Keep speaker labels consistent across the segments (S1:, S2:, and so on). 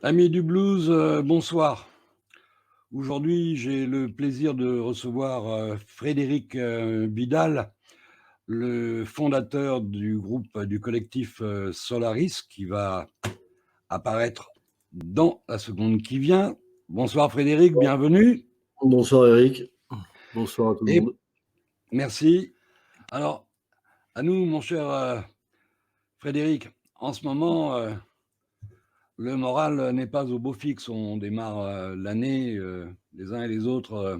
S1: Amis du blues, bonsoir. Aujourd'hui, j'ai le plaisir de recevoir, Frédéric, Vidal, le fondateur du groupe, du collectif, Solaris, qui va apparaître dans la seconde qui vient. Bonsoir Frédéric, bienvenue
S2: Bonsoir Eric, bonsoir à tout le
S1: et
S2: monde.
S1: merci. Alors, à nous, mon cher, Frédéric, en ce moment, le moral, n'est pas au beau fixe. On démarre, l'année, les uns et les autres,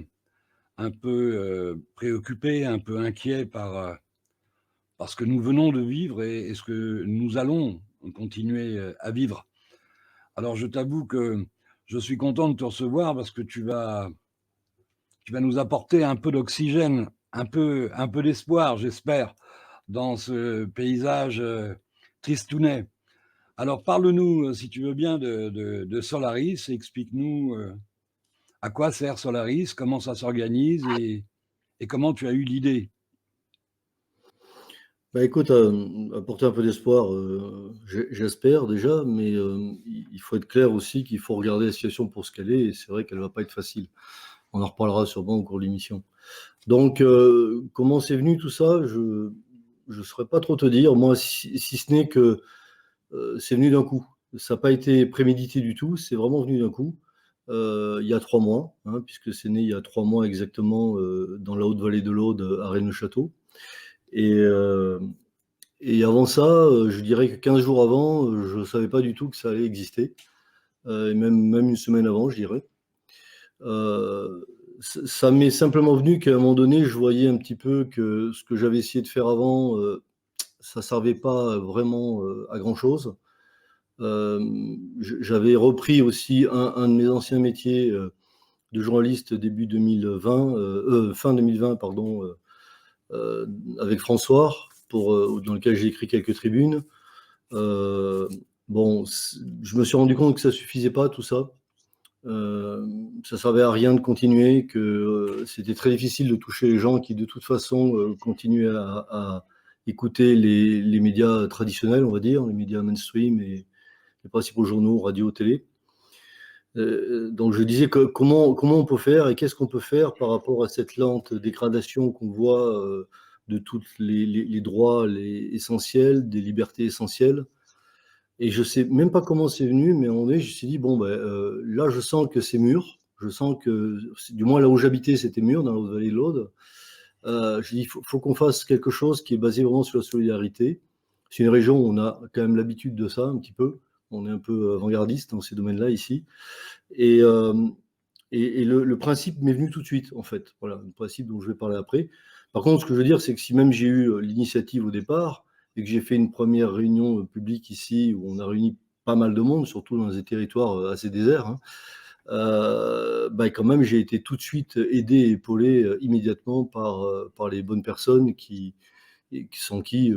S1: un peu préoccupés, un peu inquiets par ce que nous venons de vivre et ce que nous allons continuer à vivre. Alors je t'avoue que je suis content de te recevoir parce que tu vas nous apporter un peu d'oxygène, un peu d'espoir, j'espère, dans ce paysage tristounet. Alors parle-nous, si tu veux bien, de Solaris et explique-nous à quoi sert Solaris, comment ça s'organise et comment tu as eu l'idée.
S2: Bah écoute, apporter un peu d'espoir, j'espère déjà, mais il faut être clair aussi qu'il faut regarder la situation pour ce qu'elle est, et c'est vrai qu'elle va pas être facile. On en reparlera sûrement au cours de l'émission. Donc, comment c'est venu tout ça? Je saurais pas trop te dire. Moi, si ce n'est que c'est venu d'un coup. Ça n'a pas été prémédité du tout, c'est vraiment venu d'un coup. Il y a 3 mois, hein, puisque c'est né il y a 3 mois exactement, dans la haute vallée de l'Aude, à Rennes-le-Château. Et, euh, et avant ça, je dirais que 15 jours avant, je ne savais pas du tout que ça allait exister, et même une semaine avant, je dirais. Euh, Ça m'est simplement venu qu'à un moment donné, je voyais un petit peu que ce que j'avais essayé de faire avant, ça ne servait pas vraiment à grand-chose. J'avais repris aussi un de mes anciens métiers de journaliste début 2020, fin 2020, pardon, avec François, dans lequel j'ai écrit quelques tribunes. Euh, bon, je me suis rendu compte que ça suffisait pas, tout ça. Ça servait à rien de continuer, que c'était très difficile de toucher les gens qui, de toute façon, continuaient à écouter les médias traditionnels, on va dire, les médias mainstream et les principaux journaux, radio, télé. Donc je disais que comment on peut faire et qu'est-ce qu'on peut faire par rapport à cette lente dégradation qu'on voit de tous les droits essentiels, des libertés essentielles. Et je sais même pas comment c'est venu, mais à un moment donné, je me suis dit, bon, ben, là, je sens que c'est mûr. Je sens que, du moins là où j'habitais, c'était mûr, dans la vallée de l'Aude. Je dis, faut qu'on fasse quelque chose qui est basé vraiment sur la solidarité. C'est une région où on a quand même l'habitude de ça, un petit peu. On est un peu avant-gardiste dans ces domaines-là ici. Et, euh, et le principe m'est venu tout de suite, en fait. Voilà, le principe dont je vais parler après. Par contre, ce que je veux dire, c'est que si même j'ai eu l'initiative au départ et que j'ai fait une première réunion publique ici où on a réuni pas mal de monde, surtout dans des territoires assez déserts, hein, bah, quand même, j'ai été tout de suite aidé et épaulé immédiatement par les bonnes personnes sans qui,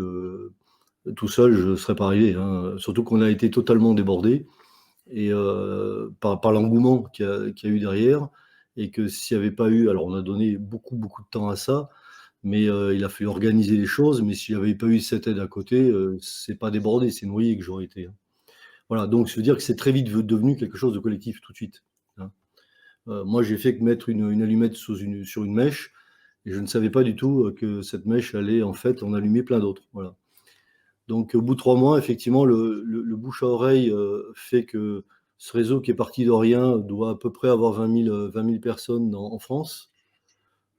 S2: tout seul, je ne serais pas arrivé, hein. Surtout qu'on a été totalement débordés et par l'engouement qu'il y a eu derrière, et que s'il n'y avait pas eu, alors on a donné beaucoup, beaucoup de temps à ça, mais il a fallu organiser les choses, mais s'il n'y avait pas eu cette aide à côté, c'est pas débordé, c'est noyé que j'aurais été, hein. Voilà, donc je veux dire que c'est très vite devenu quelque chose de collectif tout de suite, hein. Moi, j'ai fait que mettre une allumette sur une mèche, et je ne savais pas du tout que cette mèche allait en fait en allumer plein d'autres. Voilà. Donc, au bout de 3 mois, effectivement, le bouche à oreille fait que ce réseau qui est parti de rien doit à peu près avoir 20 000 personnes en France.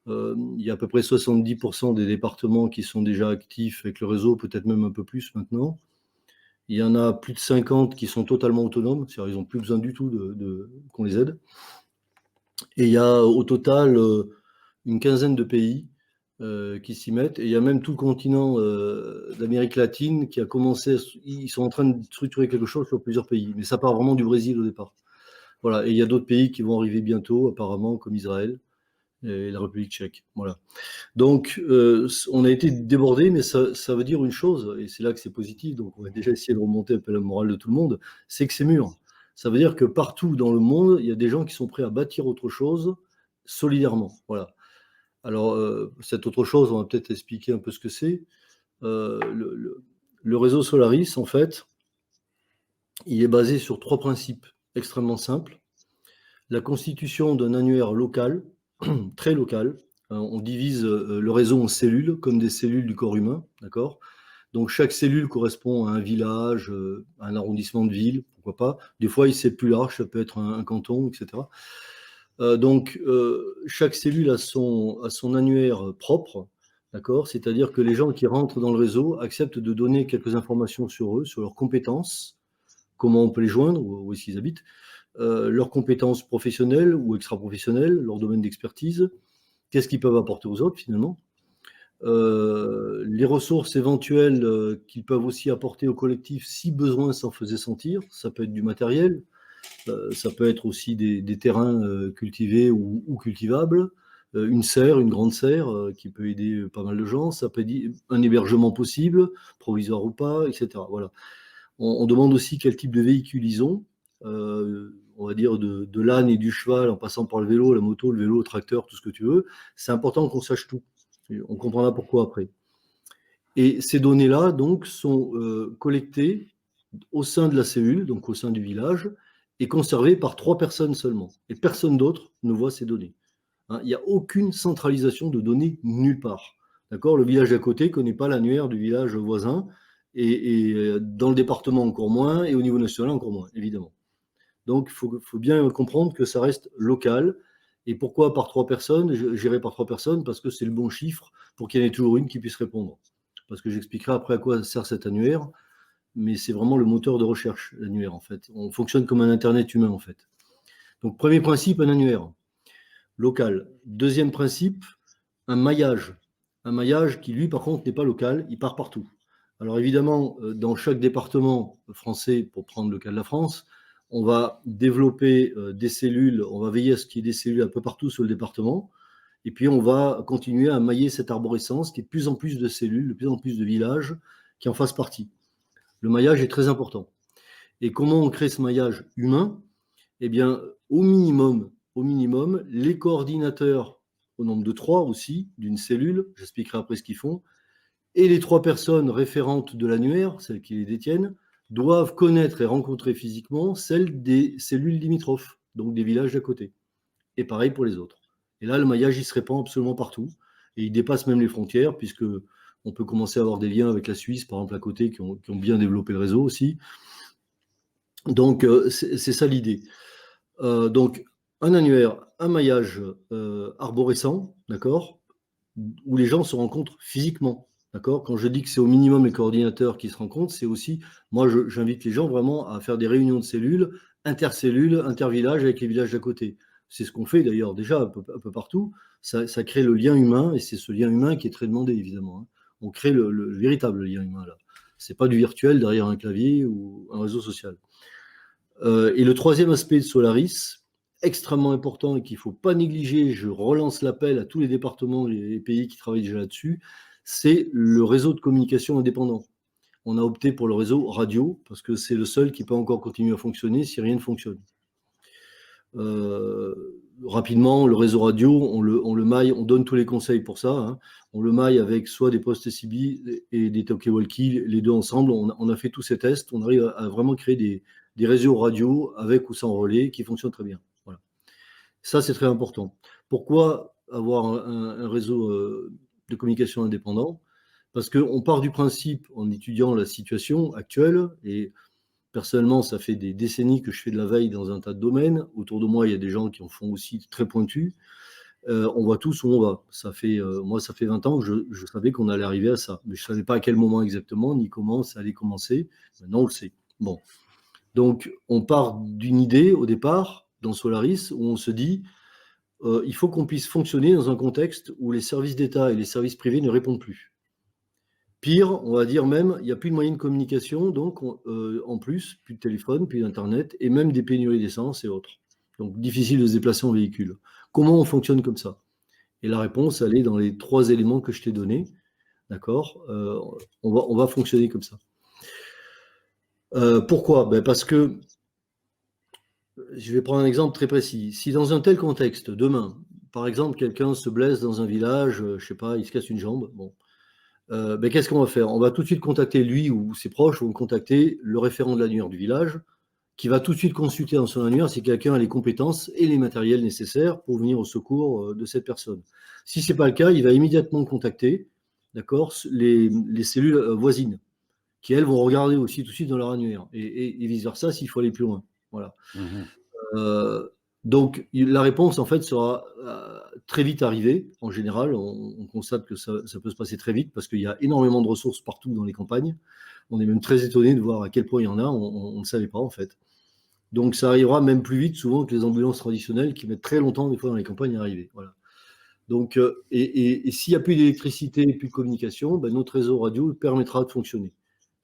S2: Il y a à peu près 70% des départements qui sont déjà actifs avec le réseau, peut-être même un peu plus maintenant. Il y en a plus de 50 qui sont totalement autonomes, c'est-à-dire qu'ils n'ont plus besoin du tout qu'on les aide. Et il y a au total une quinzaine de pays qui s'y mettent. Et il y a même tout le continent d'Amérique latine qui a commencé, ils sont en train de structurer quelque chose sur plusieurs pays. Mais ça part vraiment du Brésil au départ. Voilà. Et il y a d'autres pays qui vont arriver bientôt, apparemment, comme Israël et la République tchèque. Voilà. Donc, on a été débordés, mais ça veut dire une chose, et c'est là que c'est positif, donc on va déjà essayer de remonter un peu la morale de tout le monde, c'est que c'est mûr. Ça veut dire que partout dans le monde, il y a des gens qui sont prêts à bâtir autre chose solidairement. Voilà. Alors, cette autre chose, on va peut-être expliquer un peu ce que c'est. Euh, le, le réseau Solaris, en fait, il est basé sur 3 principes. extrêmement simple. La constitution d'un annuaire local, très local. On divise le réseau en cellules, comme des cellules du corps humain, d'accord ? Donc chaque cellule correspond à un village, à un arrondissement de ville, pourquoi pas. Des fois, c'est plus large, ça peut être un canton, etc. Donc chaque cellule a son annuaire propre, d'accord ? C'est-à-dire que les gens qui rentrent dans le réseau acceptent de donner quelques informations sur eux, sur leurs compétences, comment on peut les joindre, où est-ce qu'ils habitent, leurs compétences professionnelles ou extra-professionnelles, leur domaine d'expertise, qu'est-ce qu'ils peuvent apporter aux autres finalement, les ressources éventuelles qu'ils peuvent aussi apporter au collectif si besoin s'en faisait sentir. Ça peut être du matériel, ça peut être aussi des terrains cultivés ou cultivables, une serre, une grande serre qui peut aider pas mal de gens, ça peut être un hébergement possible, provisoire ou pas, etc. Voilà. On demande aussi quel type de véhicule ils ont, on va dire de l'âne et du cheval en passant par le vélo, la moto, le vélo, le tracteur, tout ce que tu veux. C'est important qu'on sache tout. On comprendra pourquoi après. Et ces données-là, donc, sont collectées au sein de la cellule, donc au sein du village, et conservées par 3 personnes seulement. Et personne d'autre ne voit ces données. Hein, il n'y a aucune centralisation de données nulle part. D'accord ? Le village d'à côté ne connaît pas l'annuaire du village voisin, et dans le département encore moins, et au niveau national encore moins, évidemment. Donc, il faut bien comprendre que ça reste local. Et pourquoi par 3 personnes, géré par 3 personnes ? Parce que c'est le bon chiffre pour qu'il y en ait toujours une qui puisse répondre. Parce que j'expliquerai après à quoi sert cet annuaire, mais c'est vraiment le moteur de recherche, l'annuaire, en fait. On fonctionne comme un Internet humain, en fait. Donc, premier principe, un annuaire local. Deuxième principe, un maillage. Un maillage qui, lui, par contre, n'est pas local, il part partout. Alors, évidemment, dans chaque département français, pour prendre le cas de la France, on va développer des cellules, on va veiller à ce qu'il y ait des cellules un peu partout sur le département, et puis on va continuer à mailler cette arborescence, qui est de plus en plus de cellules, de plus en plus de villages qui en fassent partie. Le maillage est très important. Et comment on crée ce maillage humain ? Eh bien, au minimum, les coordinateurs, au nombre de 3 aussi, d'une cellule, j'expliquerai après ce qu'ils font, et les 3 personnes référentes de l'annuaire, celles qui les détiennent, doivent connaître et rencontrer physiquement celles des cellules limitrophes, donc des villages d'à côté. Et pareil pour les autres. Et là, le maillage, il se répand absolument partout. Et il dépasse même les frontières, puisque on peut commencer à avoir des liens avec la Suisse, par exemple, à côté, qui ont bien développé le réseau aussi. Donc, c'est ça l'idée. Donc, un annuaire, un maillage arborescent, d'accord, où les gens se rencontrent physiquement. D'accord ? Quand je dis que c'est au minimum les coordinateurs qui se rencontrent, c'est aussi, moi j'invite les gens vraiment à faire des réunions de cellules, intervillages avec les villages d'à côté. C'est ce qu'on fait d'ailleurs déjà un peu partout. Ça crée le lien humain, et c'est ce lien humain qui est très demandé évidemment. Hein. On crée le véritable lien humain là. C'est pas du virtuel derrière un clavier ou un réseau social. Et le troisième aspect de Solaris, extrêmement important et qu'il ne faut pas négliger, je relance l'appel à tous les départements et les pays qui travaillent déjà là-dessus, c'est le réseau de communication indépendant. On a opté pour le réseau radio parce que c'est le seul qui peut encore continuer à fonctionner si rien ne fonctionne. Rapidement, le réseau radio, on le maille, on donne tous les conseils pour ça. Hein. On le maille avec soit des postes SCB et des talkie-walkie, les deux ensemble. On a fait tous ces tests. On arrive à vraiment créer des réseaux radio avec ou sans relais qui fonctionnent très bien. Voilà. Ça, c'est très important. Pourquoi avoir un réseau de communication indépendant ? Parce qu'on part du principe, en étudiant la situation actuelle, et personnellement, ça fait des décennies que je fais de la veille dans un tas de domaines. Autour de moi, il y a des gens qui en font aussi très pointus. On voit tous où on va. Moi, ça fait 20 ans que je savais qu'on allait arriver à ça. Mais je ne savais pas à quel moment exactement, ni comment ça allait commencer. Maintenant, on le sait. Bon. Donc, on part d'une idée au départ, dans Solaris, où on se dit, il faut qu'on puisse fonctionner dans un contexte où les services d'État et les services privés ne répondent plus. Pire, on va dire même, il n'y a plus de moyens de communication, donc en plus de téléphone, plus d'Internet, et même des pénuries d'essence et autres. Donc, difficile de se déplacer en véhicule. Comment on fonctionne comme ça ? Et la réponse, elle est dans les 3 éléments que je t'ai donnés. D'accord ? On va fonctionner comme ça. Pourquoi ? Parce que, je vais prendre un exemple très précis. Si dans un tel contexte, demain, par exemple, quelqu'un se blesse dans un village, je ne sais pas, il se casse une jambe, bon. Qu'est-ce qu'on va faire ? On va tout de suite contacter lui ou ses proches vont contacter le référent de l'annuaire du village qui va tout de suite consulter dans son annuaire si quelqu'un a les compétences et les matériels nécessaires pour venir au secours de cette personne. Si ce n'est pas le cas, il va immédiatement contacter, d'accord, les cellules voisines, qui elles vont regarder aussi tout de suite dans leur annuaire, et vice-versa s'il faut aller plus loin. Voilà. Donc la réponse en fait sera très vite arrivée. En général, on constate que ça peut se passer très vite parce qu'il y a énormément de ressources partout dans les campagnes. On est même très étonné de voir à quel point il y en a, on ne savait pas en fait. Donc ça arrivera même plus vite souvent que les ambulances traditionnelles qui mettent très longtemps des fois dans les campagnes à arriver. Voilà. Donc, et s'il n'y a plus d'électricité et plus de communication, ben, notre réseau radio permettra de fonctionner.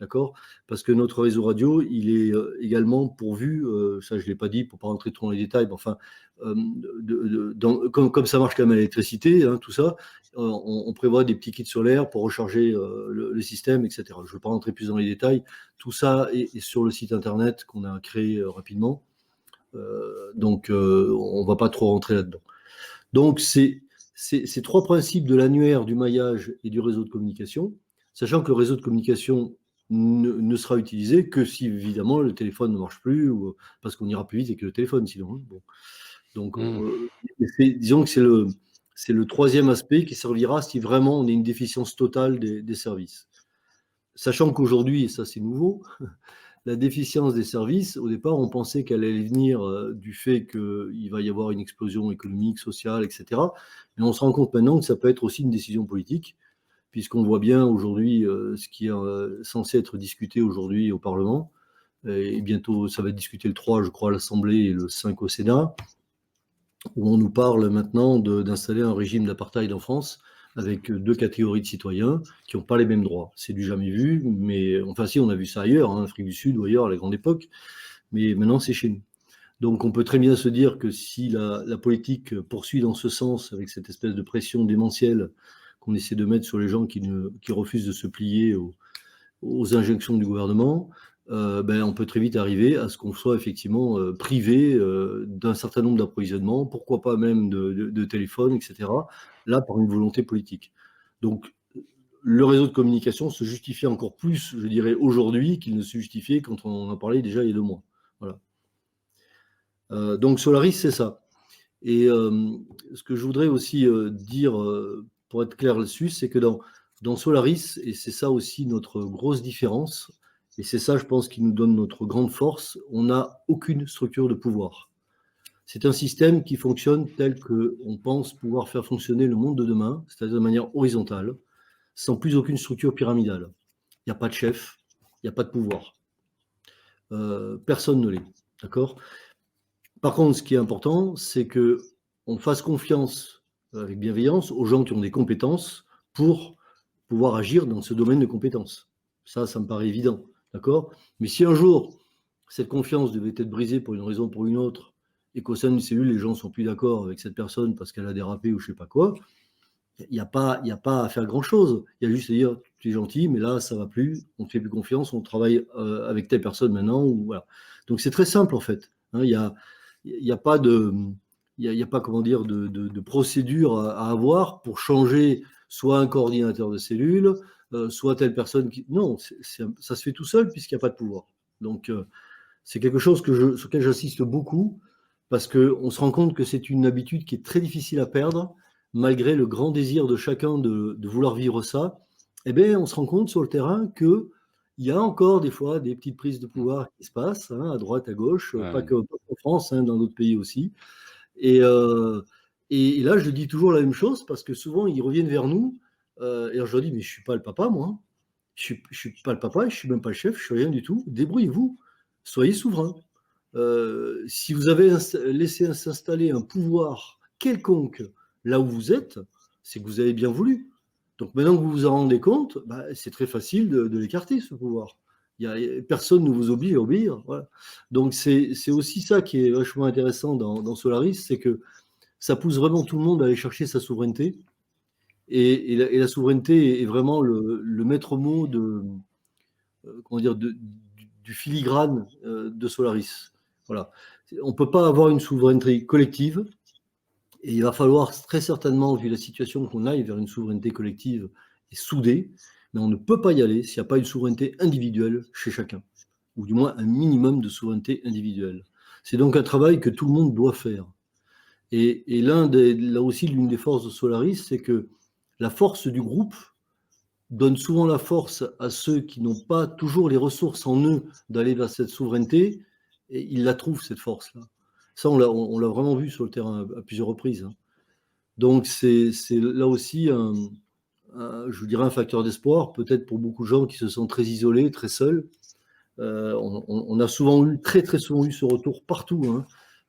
S2: D'accord? Parce que notre réseau radio, il est également pourvu, ça je ne l'ai pas dit pour ne pas rentrer trop dans les détails, mais enfin, comme ça marche quand même à l'électricité, hein, tout ça, on prévoit des petits kits solaires pour recharger le système, etc. Je ne veux pas rentrer plus dans les détails. Tout ça est sur le site internet qu'on a créé rapidement. Donc, on ne va pas trop rentrer là-dedans. Donc, ces trois principes de l'annuaire, du maillage et du réseau de communication, sachant que le réseau de communication ne sera utilisé que si, évidemment, le téléphone ne marche plus, ou parce qu'on ira plus vite avec le téléphone, sinon. Hein. Bon. Donc, disons que c'est le troisième aspect qui servira si vraiment on a une déficience totale des services. Sachant qu'aujourd'hui, et ça c'est nouveau, la déficience des services, au départ, on pensait qu'elle allait venir du fait qu'il va y avoir une explosion économique, sociale, etc. Mais on se rend compte maintenant que ça peut être aussi une décision politique, puisqu'on voit bien aujourd'hui ce qui est censé être discuté aujourd'hui au Parlement. Et bientôt, ça va être discuté le 3, je crois, à l'Assemblée et le 5 au Sénat, où on nous parle maintenant d'installer un régime d'apartheid en France avec deux catégories de citoyens qui n'ont pas les mêmes droits. C'est du jamais vu, mais enfin si, on a vu ça ailleurs, en Afrique du Sud ou ailleurs à la grande époque, mais maintenant c'est chez nous. Donc on peut très bien se dire que si la politique poursuit dans ce sens, avec cette espèce de pression démentielle qu'on essaie de mettre sur les gens qui refusent de se plier aux injonctions du gouvernement, ben, on peut très vite arriver à ce qu'on soit effectivement privé d'un certain nombre d'approvisionnements, pourquoi pas même de téléphones, etc., là par une volonté politique. Donc le réseau de communication se justifie encore plus, je dirais, aujourd'hui qu'il ne se justifiait quand on en a parlé déjà il y a 2 mois. Voilà. Donc Solaris, c'est ça. Et ce que je voudrais aussi dire, pour être clair là-dessus, c'est que dans Solaris, et c'est ça aussi notre grosse différence, et c'est ça, je pense, qui nous donne notre grande force, on n'a aucune structure de pouvoir. C'est un système qui fonctionne tel qu'on pense pouvoir faire fonctionner le monde de demain, c'est-à-dire de manière horizontale, sans plus aucune structure pyramidale. Il n'y a pas de chef, il n'y a pas de pouvoir. Personne ne l'est, d'accord ? Par contre, ce qui est important, c'est qu'on fasse confiance avec bienveillance aux gens qui ont des compétences pour pouvoir agir dans ce domaine de compétences. Ça me paraît évident. D'accord ? Mais si un jour, cette confiance devait être brisée pour une raison ou pour une autre, et qu'au sein d'une cellule, les gens ne sont plus d'accord avec cette personne parce qu'elle a dérapé ou je ne sais pas quoi, il n'y a pas à faire grand-chose. Il y a juste à dire, tu es gentil, mais là, ça ne va plus, on ne te fait plus confiance, on travaille avec telle personne maintenant. Ou, voilà. Donc, c'est très simple, en fait. Hein, il n'y a pas comment dire, de procédure à avoir pour changer soit un coordinateur de cellule, soit telle personne qui... Non, ça se fait tout seul puisqu'il n'y a pas de pouvoir. Donc, c'est quelque chose sur lequel j'insiste beaucoup parce qu'on se rend compte que c'est une habitude qui est très difficile à perdre malgré le grand désir de chacun de vouloir vivre ça. Eh bien, on se rend compte sur le terrain qu'il y a encore des fois des petites prises de pouvoir qui se passent, hein, à droite, à gauche, pas que en France, hein, dans d'autres pays aussi. Et là, je dis toujours la même chose parce que souvent, ils reviennent vers nous. Et alors, je leur dis, mais je ne suis pas le papa, moi. Je ne suis pas le papa, je ne suis même pas le chef, je ne suis rien du tout. Débrouillez-vous, soyez souverain. Si vous avez laissé s'installer un pouvoir quelconque là où vous êtes, c'est que vous avez bien voulu. Donc maintenant que vous vous en rendez compte, bah, c'est très facile de l'écarter, ce pouvoir. Personne ne vous oblige à obéir. Voilà. Donc c'est aussi ça qui est vachement intéressant dans Solaris, c'est que ça pousse vraiment tout le monde à aller chercher sa souveraineté. Et la souveraineté est vraiment le maître mot du filigrane de Solaris. Voilà. On ne peut pas avoir une souveraineté collective. Et il va falloir très certainement, vu la situation, qu'on aille vers une souveraineté collective et soudée, mais on ne peut pas y aller s'il n'y a pas une souveraineté individuelle chez chacun. ou du moins un minimum de souveraineté individuelle. C'est donc un travail que tout le monde doit faire. Et là aussi, l'une des forces de Solaris, c'est que la force du groupe donne souvent la force à ceux qui n'ont pas toujours les ressources en eux d'aller vers cette souveraineté, et ils la trouvent, cette force-là. Ça, on l'a vraiment vu sur le terrain à plusieurs reprises. Donc, c'est là aussi, je vous dirais, un facteur d'espoir, peut-être pour beaucoup de gens qui se sentent très isolés, très seuls. On a souvent eu, très très souvent eu ce retour partout,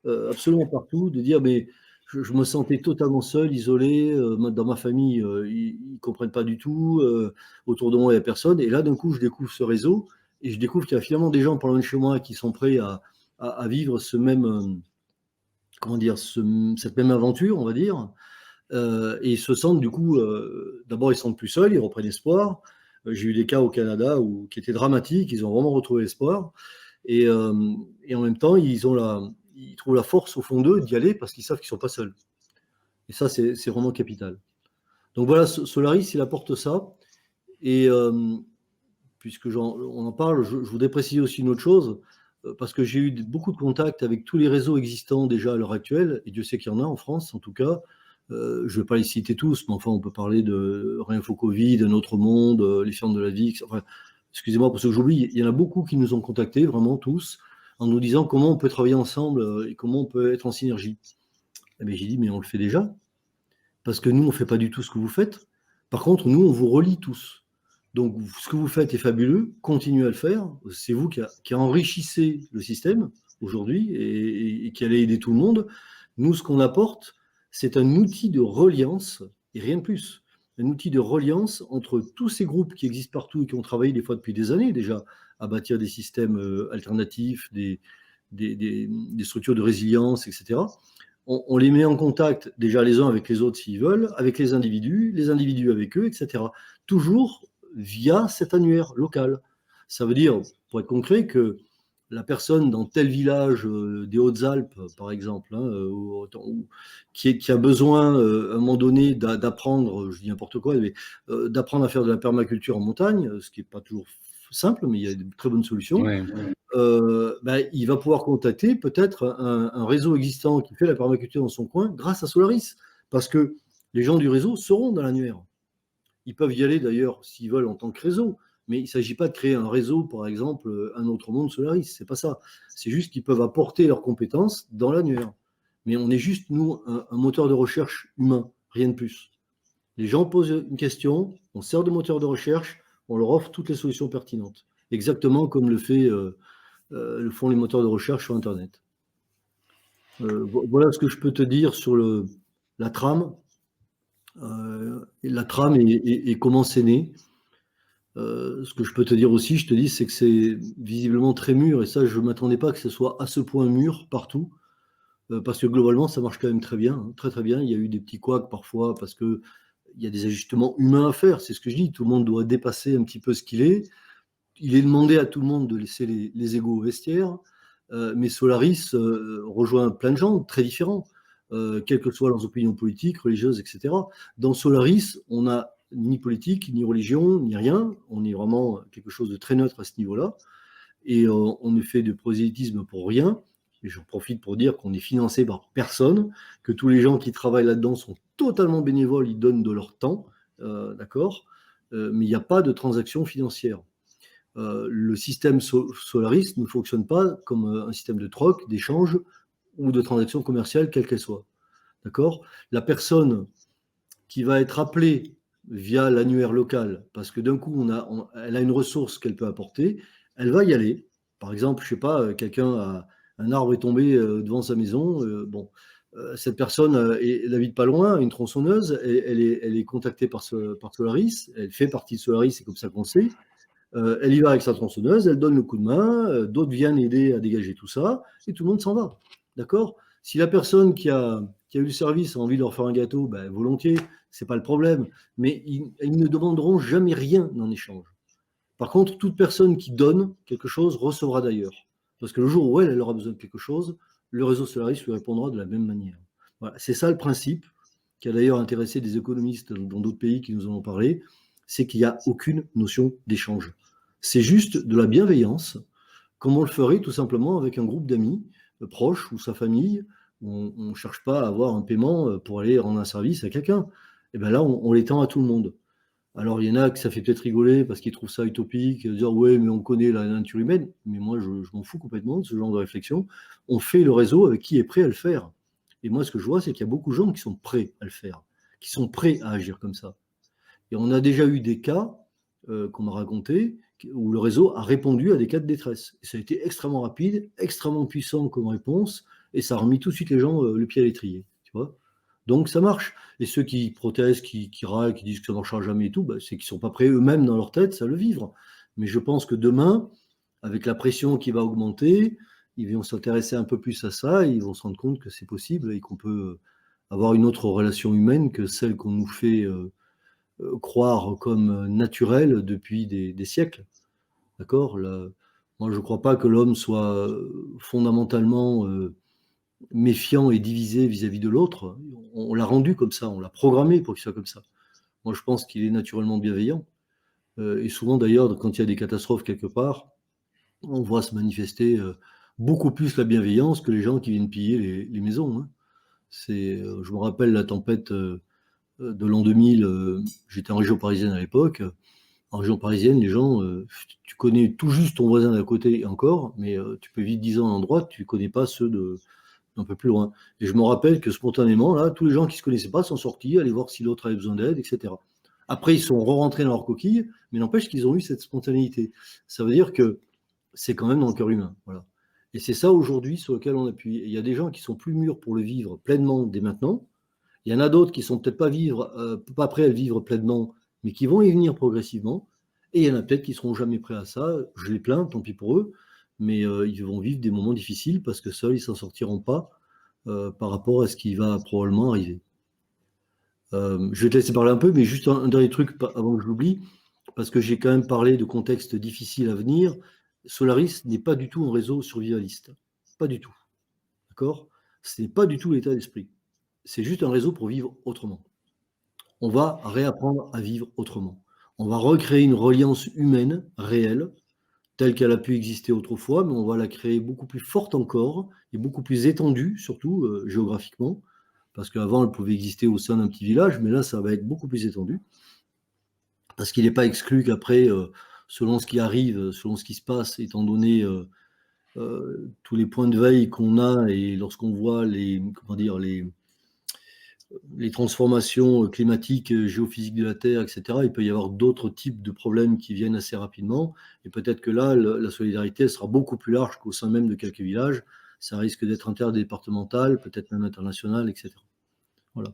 S2: absolument partout, de dire, mais je me sentais totalement seul, isolé, dans ma famille, ils ne comprennent pas du tout, autour de moi, il n'y a personne. Et là, d'un coup, je découvre ce réseau, et je découvre qu'il y a finalement des gens pas loin de chez moi qui sont prêts à vivre ce même, comment dire, cette même aventure, on va dire. Et ils se sentent du coup, d'abord ils se sentent plus seuls, ils reprennent espoir. J'ai eu des cas au Canada qui étaient dramatiques, ils ont vraiment retrouvé l'espoir. Et en même temps, ils trouvent la force au fond d'eux d'y aller parce qu'ils savent qu'ils ne sont pas seuls. Et ça, c'est vraiment capital. Donc voilà, Solaris, il apporte ça. Et puisque on en parle, je voudrais préciser aussi une autre chose, parce que j'ai eu beaucoup de contacts avec tous les réseaux existants déjà à l'heure actuelle, et Dieu sait qu'il y en a en France en tout cas. Je ne vais pas les citer tous, mais enfin on peut parler de Réinfo Covid, Un Autre Monde, les Fermes de la Vie, enfin, excusez-moi pour ceux que j'oublie, il y en a beaucoup qui nous ont contactés, vraiment tous, en nous disant comment on peut travailler ensemble et comment on peut être en synergie. Eh bien, j'ai dit, mais on le fait déjà, parce que nous, on ne fait pas du tout ce que vous faites. Par contre, nous, on vous relie tous. Donc, ce que vous faites est fabuleux, continuez à le faire. C'est vous qui enrichissez le système aujourd'hui et qui allez aider tout le monde. Nous, ce qu'on apporte, c'est un outil de reliance, et rien de plus. Un outil de reliance entre tous ces groupes qui existent partout et qui ont travaillé des fois depuis des années déjà à bâtir des systèmes alternatifs, des structures de résilience, etc. On les met en contact déjà les uns avec les autres s'ils veulent, avec les individus avec eux, etc. Toujours via cet annuaire local. Ça veut dire, pour être concret, que la personne dans tel village des Hautes-Alpes, par exemple, qui a besoin, à un moment donné, d'apprendre, je dis n'importe quoi, mais d'apprendre à faire de la permaculture en montagne, ce qui n'est pas toujours simple, mais il y a de très bonnes solutions. Ouais. Il va pouvoir contacter peut-être un réseau existant qui fait la permaculture dans son coin grâce à Solaris, parce que les gens du réseau seront dans l'annuaire. Ils peuvent y aller d'ailleurs s'ils veulent en tant que réseau, mais il ne s'agit pas de créer un réseau, par exemple, Un Autre Monde Solaris, c'est pas ça. C'est juste qu'ils peuvent apporter leurs compétences dans l'annuaire. Mais on est juste, nous, un moteur de recherche humain, rien de plus. Les gens posent une question, on sert de moteur de recherche, on leur offre toutes les solutions pertinentes. Exactement comme le font les moteurs de recherche sur Internet. Voilà ce que je peux te dire sur la trame. La trame et comment c'est né. Ce que je peux te dire aussi, je te dis, c'est que c'est visiblement très mûr, et ça, je ne m'attendais pas que ce soit à ce point mûr partout, parce que globalement, ça marche quand même très bien, très très bien. Il y a eu des petits couacs parfois, parce qu'il y a des ajustements humains à faire, c'est ce que je dis, tout le monde doit dépasser un petit peu ce qu'il est. Il est demandé à tout le monde de laisser les égos au vestiaire, mais Solaris rejoint plein de gens très différents, quelles que soient leurs opinions politiques, religieuses, etc. Dans Solaris, on n'a ni politique, ni religion, ni rien. On est vraiment quelque chose de très neutre à ce niveau-là. Et on ne fait de prosélytisme pour rien. Et j'en profite pour dire qu'on est financé par personne, que tous les gens qui travaillent là-dedans sont totalement bénévoles, ils donnent de leur temps, d'accord, mais il n'y a pas de transaction financière. Le système Solaris ne fonctionne pas comme un système de troc, d'échange ou de transaction commerciale, quelle qu'elle soit. D'accord ? La personne qui va être appelée via l'annuaire local, parce que d'un coup, elle a une ressource qu'elle peut apporter, elle va y aller. Par exemple, je ne sais pas, un arbre est tombé devant sa maison. Cette personne n'habite pas loin, une tronçonneuse, elle est contactée par Solaris, elle fait partie de Solaris, c'est comme ça qu'on sait. Elle y va avec sa tronçonneuse, elle donne le coup de main, d'autres viennent aider à dégager tout ça, et tout le monde s'en va. D'accord ? Si la personne qui a eu le service a envie de leur faire un gâteau, volontiers, c'est pas le problème. Mais ils ne demanderont jamais rien en échange. Par contre, toute personne qui donne quelque chose recevra d'ailleurs. Parce que le jour où elle aura besoin de quelque chose, le réseau Solaris lui répondra de la même manière. Voilà. C'est ça le principe, qui a d'ailleurs intéressé des économistes dans d'autres pays qui nous en ont parlé, c'est qu'il n'y a aucune notion d'échange. C'est juste de la bienveillance, comme on le ferait tout simplement avec un groupe d'amis proches ou sa famille, où on ne cherche pas à avoir un paiement pour aller rendre un service à quelqu'un. Et bien là, on l'étend à tout le monde. Alors, il y en a que ça fait peut-être rigoler parce qu'ils trouvent ça utopique, dire ouais, mais on connaît la nature humaine. Mais moi, je m'en fous complètement de ce genre de réflexion. On fait le réseau avec qui est prêt à le faire. Et moi, ce que je vois, c'est qu'il y a beaucoup de gens qui sont prêts à le faire, qui sont prêts à agir comme ça. Et on a déjà eu des cas qu'on m'a racontés où le réseau a répondu à des cas de détresse. Et ça a été extrêmement rapide, extrêmement puissant comme réponse, et ça a remis tout de suite les gens le pied à l'étrier. Tu vois, donc ça marche. Et ceux qui protestent, qui râlent, qui disent que ça ne marchera jamais et tout, bah, c'est qu'ils ne sont pas prêts eux-mêmes dans leur tête à le vivre. Mais je pense que demain, avec la pression qui va augmenter, ils vont s'intéresser un peu plus à ça et ils vont se rendre compte que c'est possible et qu'on peut avoir une autre relation humaine que celle qu'on nous fait croire comme naturelle depuis des siècles. D'accord. Moi, je ne crois pas que l'homme soit fondamentalement méfiant et divisé vis-à-vis de l'autre. On l'a rendu comme ça, on l'a programmé pour qu'il soit comme ça. Moi, je pense qu'il est naturellement bienveillant. Et souvent, d'ailleurs, quand il y a des catastrophes quelque part, on voit se manifester beaucoup plus la bienveillance que les gens qui viennent piller les maisons. Hein. Je me rappelle la tempête de l'an 2000, j'étais en région parisienne à l'époque. En région parisienne, les gens, tu connais tout juste ton voisin d'à côté et encore, mais tu peux vivre 10 ans à un endroit, tu ne connais pas ceux d'un peu plus loin. Et je me rappelle que spontanément, là, tous les gens qui ne se connaissaient pas sont sortis, aller voir si l'autre avait besoin d'aide, etc. Après, ils sont re-rentrés dans leur coquille, mais n'empêche qu'ils ont eu cette spontanéité. Ça veut dire que c'est quand même dans le cœur humain. Voilà. Et c'est ça aujourd'hui sur lequel on appuie. Et il y a des gens qui sont plus mûrs pour le vivre pleinement dès maintenant. Il y en a d'autres qui sont peut-être pas prêts à le vivre pleinement, mais qui vont y venir progressivement. Et il y en a peut-être qui seront jamais prêts à ça. Je les plains, tant pis pour eux, mais ils vont vivre des moments difficiles parce que seuls ils s'en sortiront pas par rapport à ce qui va probablement arriver. Je vais te laisser parler un peu, mais juste un dernier truc avant que je l'oublie, parce que j'ai quand même parlé de contextes difficiles à venir. Solaris n'est pas du tout un réseau survivaliste, pas du tout. D'accord. Ce n'est pas du tout l'état d'esprit. C'est juste un réseau pour vivre autrement. On va réapprendre à vivre autrement. On va recréer une reliance humaine réelle, telle qu'elle a pu exister autrefois, mais on va la créer beaucoup plus forte encore et beaucoup plus étendue, surtout géographiquement, parce qu'avant, elle pouvait exister au sein d'un petit village, mais là, ça va être beaucoup plus étendu, parce qu'il n'est pas exclu qu'après, selon ce qui arrive, selon ce qui se passe, étant donné tous les points de veille qu'on a et lorsqu'on voit les transformations climatiques, géophysiques de la Terre, etc., il peut y avoir d'autres types de problèmes qui viennent assez rapidement. Et peut-être que là, la solidarité sera beaucoup plus large qu'au sein même de quelques villages. Ça risque d'être interdépartemental, peut-être même international, etc. Voilà.